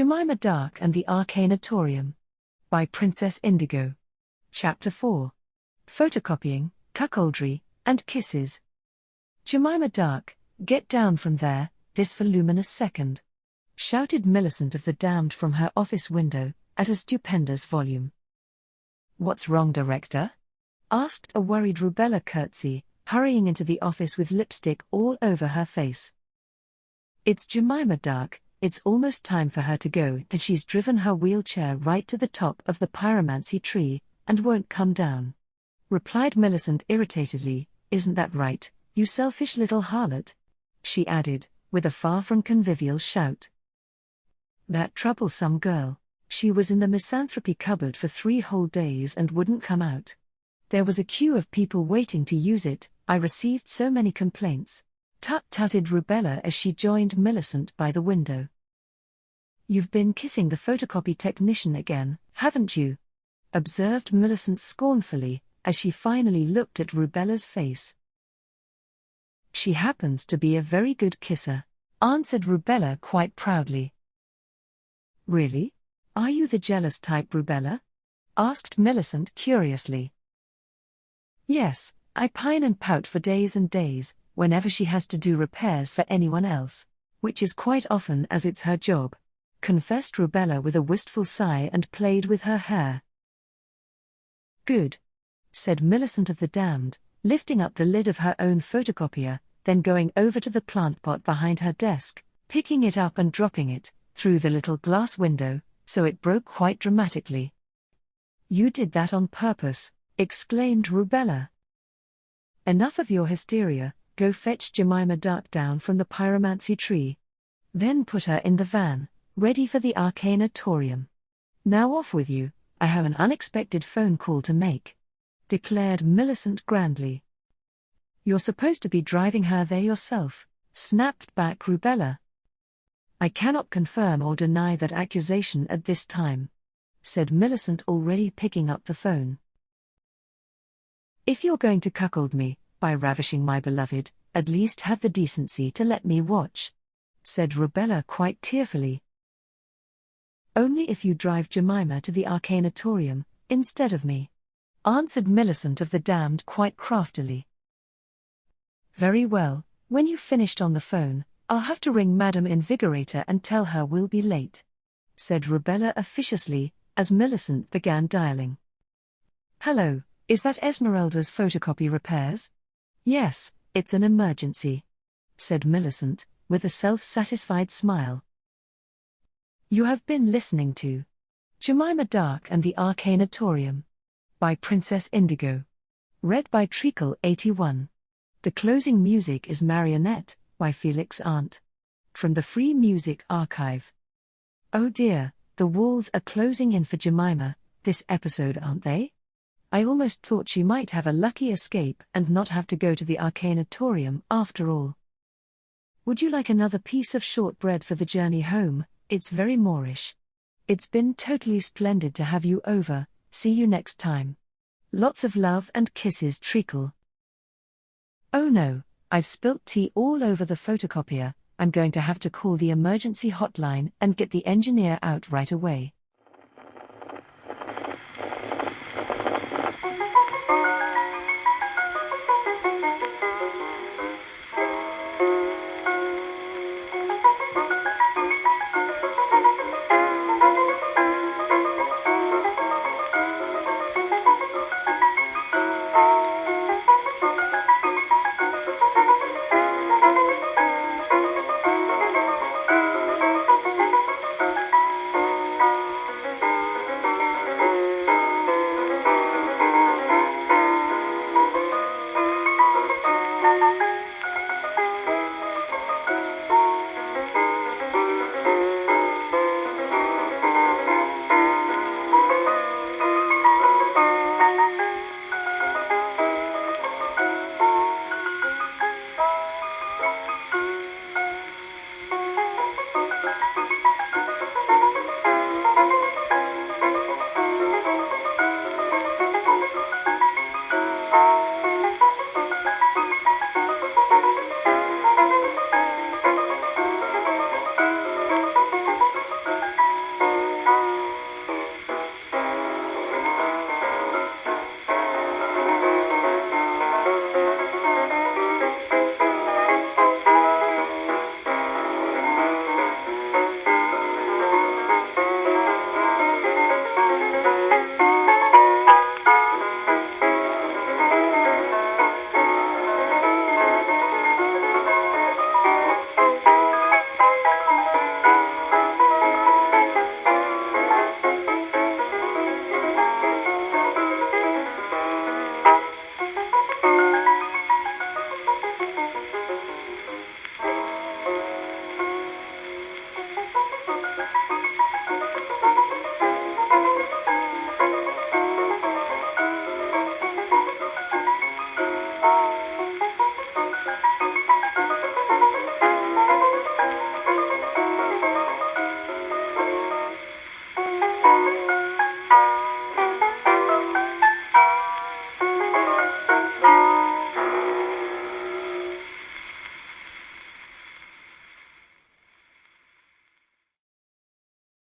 Gemima Dark and the Arcanatorium. By Princess Indigo. Chapter 4. Photocopying, Cuckoldry, and Kisses. Gemima Dark, get down from there, this voluminous second! Shouted Millicent of the Damned from her office window, at a stupendous volume. What's wrong, Director? Asked a worried Rubella Curtsy, hurrying into the office with lipstick all over her face. It's Gemima Dark. It's almost time for her to go, and she's driven her wheelchair right to the top of the pyromancy tree, and won't come down. Replied Millicent irritatedly, isn't that right, you selfish little harlot? She added, with a far from convivial shout. That troublesome girl, she was in the misanthropy cupboard for 3 whole days and wouldn't come out. There was a queue of people waiting to use it, I received so many complaints. Tut-tutted Rubella as she joined Millicent by the window. You've been kissing the photocopy technician again, haven't you? Observed Millicent scornfully, as she finally looked at Rubella's face. She happens to be a very good kisser, answered Rubella quite proudly. Really? Are you the jealous type, Rubella? Asked Millicent curiously. Yes, I pine and pout for days and days, whenever she has to do repairs for anyone else, which is quite often as it's her job, confessed Rubella with a wistful sigh and played with her hair. Good, said Millicent of the Damned, lifting up the lid of her own photocopier, then going over to the plant pot behind her desk, picking it up and dropping it, through the little glass window, so it broke quite dramatically. You did that on purpose, exclaimed Rubella. Enough of your hysteria. Go fetch Gemima Dark down from the pyromancy tree. Then put her in the van, ready for the Arcanatorium. Now off with you, I have an unexpected phone call to make, declared Millicent grandly. You're supposed to be driving her there yourself, snapped back Rubella. I cannot confirm or deny that accusation at this time, said Millicent, already picking up the phone. If you're going to cuckold me, by ravishing my beloved, at least have the decency to let me watch, said Rubella quite tearfully. Only if you drive Gemima to the Arcanatorium, instead of me, answered Millicent of the Damned quite craftily. Very well, when you've finished on the phone, I'll have to ring Madame Invigorator and tell her we'll be late, said Rubella officiously, as Millicent began dialing. Hello, is that Esmeralda's photocopy repairs? Yes, it's an emergency, said Millicent, with a self-satisfied smile. You have been listening to Gemima Dark and the Arcanatorium by Princess Indigo. Read by Treacle81. The closing music is Marionette by Felix Arndt. From the Free Music Archive. Oh dear, the walls are closing in for Gemima, this episode, aren't they? I almost thought she might have a lucky escape and not have to go to the Arcanatorium after all. Would you like another piece of shortbread for the journey home? It's very Moorish. It's been totally splendid to have you over, see you next time. Lots of love and kisses, Treacle. Oh no, I've spilt tea all over the photocopier, I'm going to have to call the emergency hotline and get the engineer out right away.